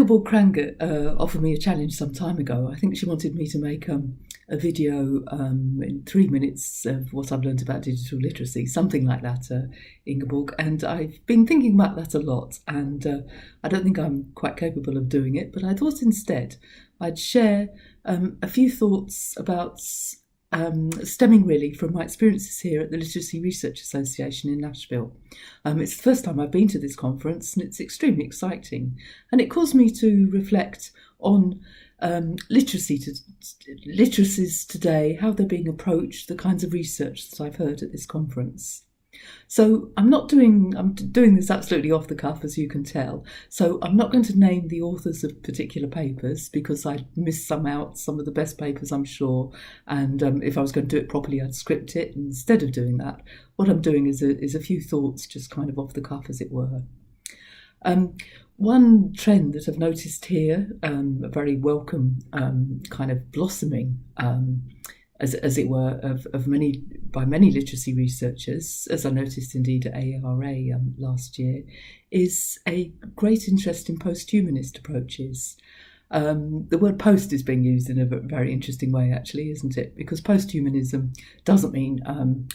Ingeborg Kranger offered me a challenge some time ago. I think she wanted me to make a video in 3 minutes of what I've learned about digital literacy, something like that, Ingeborg. And I've been thinking about that a lot, and I don't think I'm quite capable of doing it, but I thought instead I'd share a few thoughts about stemming really from my experiences here at the Literacy Research Association in Nashville. It's the first time I've been to this conference, and it's extremely exciting. And it caused me to reflect on literacies today, how they're being approached, the kinds of research that I've heard at this conference. So I'm doing this absolutely off the cuff, as you can tell. So I'm not going to name the authors of particular papers because I'd miss some out, some of the best papers, I'm sure. And if I was going to do it properly, I'd script it. Instead of doing that, what I'm doing is a few thoughts, just kind of off the cuff, as it were. One trend that I've noticed here, a very welcome kind of blossoming, as it were, by many literacy researchers, as I noticed indeed at ARA last year, is a great interest in post-humanist approaches. The word post is being used in a very interesting way, actually, isn't it? Because post-humanism doesn't mean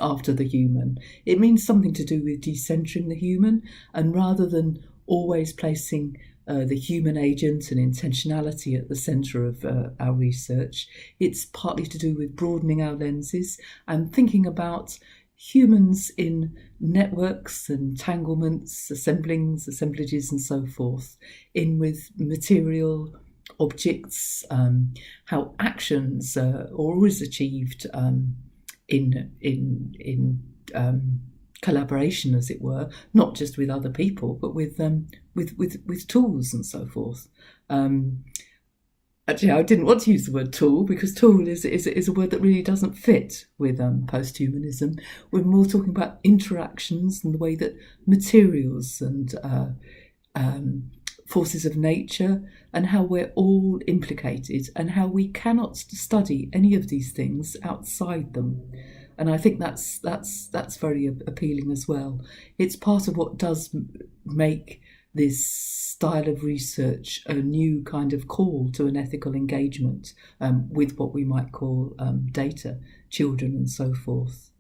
after the human. It means something to do with decentering the human, and rather than always placing the human agent and intentionality at the centre of our research, it's partly to do with broadening our lenses and thinking about humans in networks, entanglements, assemblages and so forth, in with material objects, how actions are always achieved in collaboration, as it were, not just with other people, but with tools and so forth. Actually, I didn't want to use the word tool because tool is a word that really doesn't fit with post-humanism. We're more talking about interactions and the way that materials and forces of nature and how we're all implicated and how we cannot study any of these things outside them. And I think that's very appealing as well. It's part of what does make this style of research a new kind of call to an ethical engagement with what we might call data, children and so forth.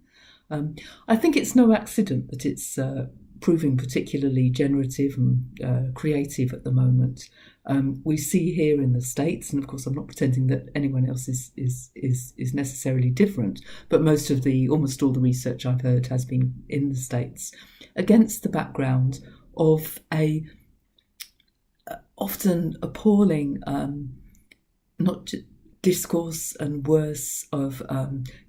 I think it's no accident that it's proving particularly generative and creative at the moment. We see here in the States, and of course I'm not pretending that anyone else is necessarily different, but almost all the research I've heard has been in the States, against the background of a often appalling discourse and worse of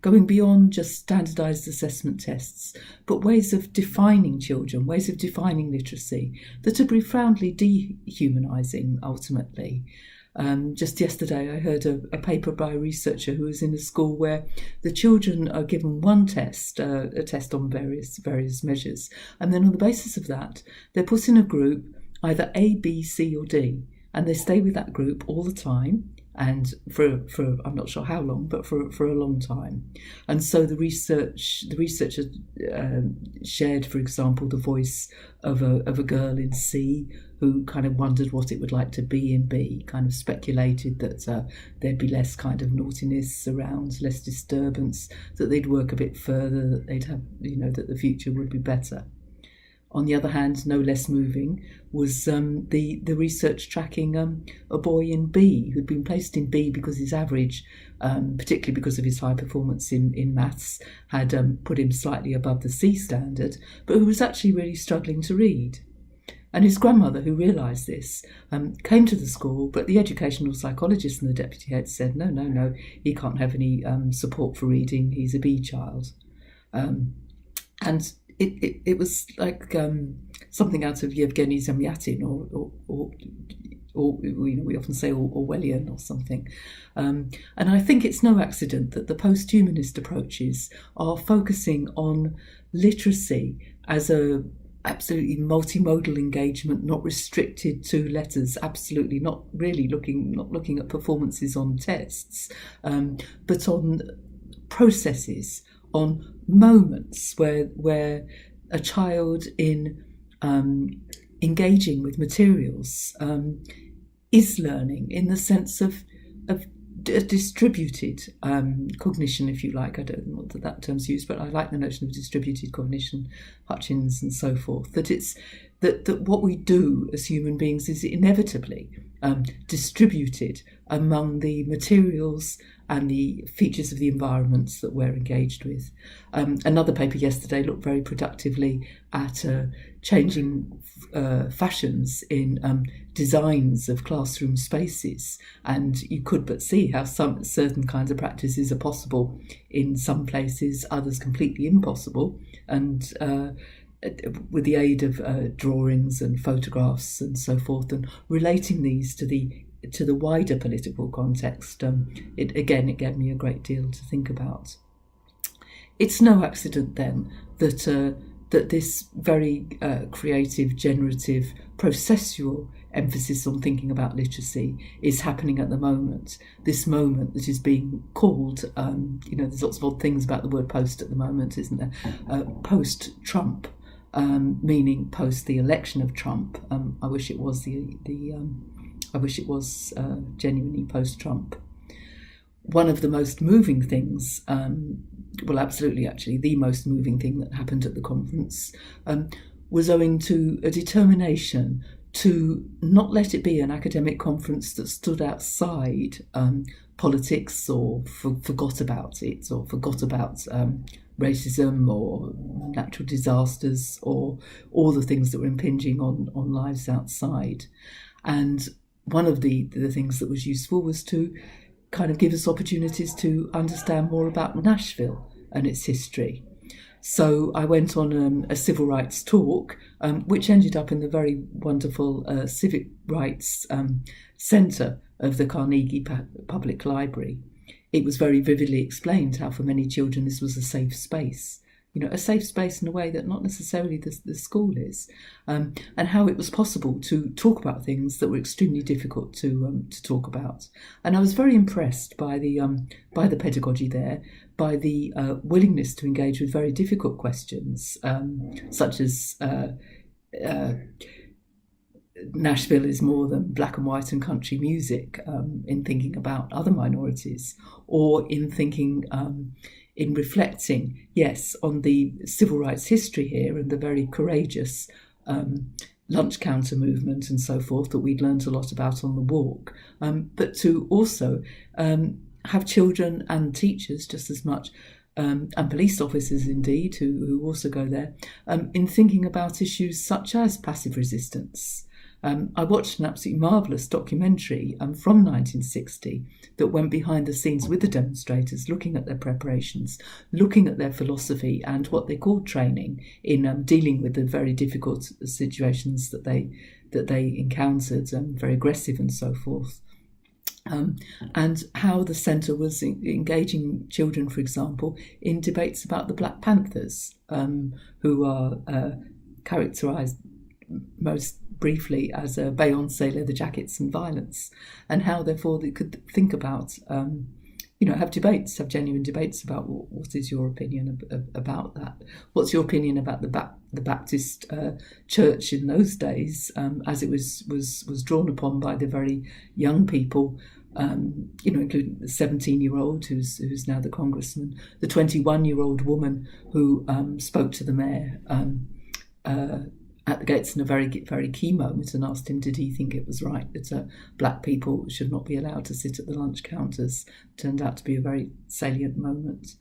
going beyond just standardised assessment tests, but ways of defining children, ways of defining literacy that are profoundly dehumanising ultimately. Just yesterday I heard a paper by a researcher who was in a school where the children are given one test, a test on various measures, and then on the basis of that they're put in a group, either A, B, C or D, and they stay with that group all the time, and for I'm not sure how long, but for a long time. And so the researcher shared, for example, the voice of a girl in C who kind of wondered what it would like to be in B, kind of speculated that there'd be less kind of naughtiness around, less disturbance, that they'd work a bit further, that they'd have, that the future would be better. On the other hand, no less moving was the research tracking a boy in B who'd been placed in B because his average, particularly because of his high performance in maths, had put him slightly above the C standard, but who was actually really struggling to read. And his grandmother, who realised this, came to the school, but the educational psychologist and the deputy head said, no, he can't have any support for reading, he's a B child. And it was like something out of Yevgeny Zamyatin or we often say Orwellian or something. And I think it's no accident that the post-humanist approaches are focusing on literacy as a absolutely multimodal engagement, not restricted to letters, absolutely not looking at performances on tests, but on processes, on moments where a child in engaging with materials is learning in the sense of a distributed cognition, if you like. I don't know what that term's used, but I like the notion of distributed cognition, Hutchins and so forth, that it's that what we do as human beings is inevitably distributed among the materials and the features of the environments that we're engaged with. Another paper yesterday looked very productively at changing fashions in designs of classroom spaces, and you could but see how some certain kinds of practices are possible in some places, others completely impossible, and with the aid of drawings and photographs and so forth, and relating these to the wider political context, it gave me a great deal to think about. It's no accident then that this very creative, generative, processual emphasis on thinking about literacy is happening at the moment. This moment that is being called, there's lots of odd things about the word post at the moment, isn't there? Post-Trump, meaning post the election of Trump. I wish it was genuinely post-Trump. One of the most moving things, absolutely actually, the most moving thing that happened at the conference was owing to a determination to not let it be an academic conference that stood outside politics or forgot about it, or forgot about racism or natural disasters or all the things that were impinging on lives outside. And one of the things that was useful was to kind of give us opportunities to understand more about Nashville and its history. So I went on a civil rights talk, which ended up in the very wonderful Civic Rights Centre of the Carnegie Public Library. It was very vividly explained how for many children this was a safe space. A safe space in a way that not necessarily the school is, and how it was possible to talk about things that were extremely difficult to talk about. And I was very impressed by the pedagogy there, by the willingness to engage with very difficult questions, such as Nashville is more than black and white and country music, in thinking about other minorities, or in thinking in reflecting, yes, on the civil rights history here and the very courageous lunch counter movement and so forth that we'd learned a lot about on the walk, but to also have children and teachers just as much, and police officers indeed, who also go there, in thinking about issues such as passive resistance. I watched an absolutely marvellous documentary from 1960 that went behind the scenes with the demonstrators, looking at their preparations, looking at their philosophy and what they called training in dealing with the very difficult situations that they encountered, very aggressive and so forth. And how the centre was engaging children, for example, in debates about the Black Panthers, who are characterised most briefly as Beyoncé, leather jackets and violence, and how therefore they could think about, have genuine debates about what is your opinion about that? What's your opinion about the Baptist church in those days, as it was drawn upon by the very young people, including the 17-year-old who's now the congressman, the 21-year-old woman who spoke to the mayor at the gates in a very, very key moment and asked him, did he think it was right that black people should not be allowed to sit at the lunch counters? Turned out to be a very salient moment.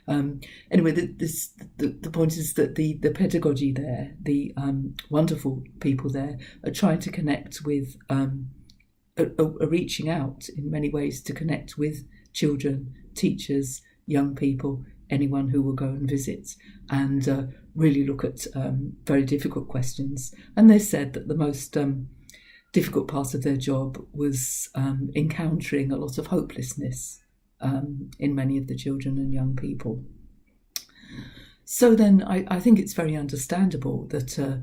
Anyway, the point is that the pedagogy there, the wonderful people there, are trying to connect with, are reaching out in many ways to connect with children, teachers, young people, anyone who will go and visit, and really look at very difficult questions. And they said that the most difficult part of their job was encountering a lot of hopelessness in many of the children and young people. So then I think it's very understandable that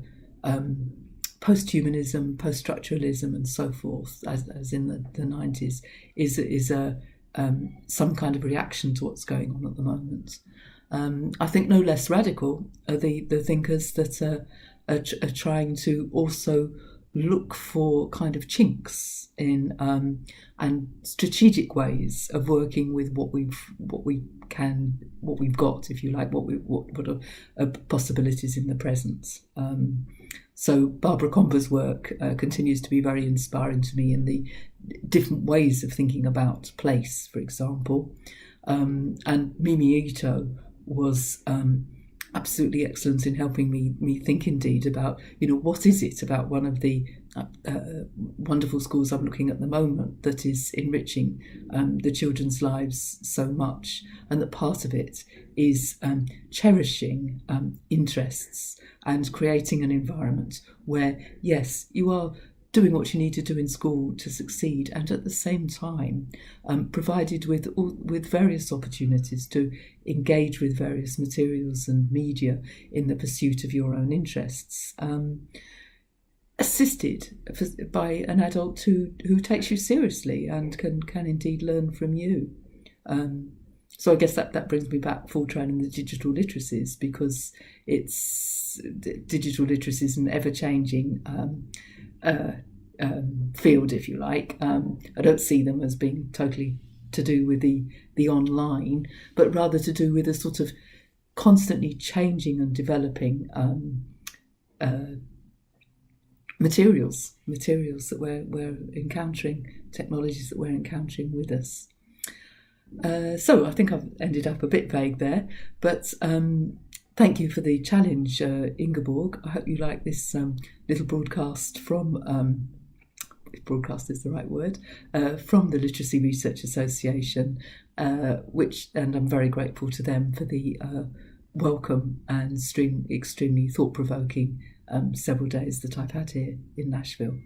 post-humanism, post-structuralism and so forth, as in the 90s, is some kind of reaction to what's going on at the moment. I think no less radical are the thinkers that are trying to also look for kind of chinks in and strategic ways of working with what we've got, if you like, what are possibilities in the present. So Barbara Comber's work continues to be very inspiring to me in the different ways of thinking about place, for example. And Mimi Ito was absolutely excellent in helping me think indeed about, what is it about one of the wonderful schools I'm looking at the moment that is enriching the children's lives so much, and that part of it is cherishing interests and creating an environment where, yes, you are doing what you need to do in school to succeed, and at the same time provided with various opportunities to engage with various materials and media in the pursuit of your own interests, assisted by an adult who takes you seriously and can indeed learn from you. So I guess that brings me back full training the digital literacies, because digital literacy is an ever-changing field, if you like. I don't see them as being totally to do with the online, but rather to do with a sort of constantly changing and developing materials that we're encountering, technologies that we're encountering with us. So I think I've ended up a bit vague there, but thank you for the challenge, Ingeborg. I hope you like this little broadcast from, if broadcast is the right word, from the Literacy Research Association, and I'm very grateful to them for the welcome and extremely thought-provoking several days that I've had here in Nashville.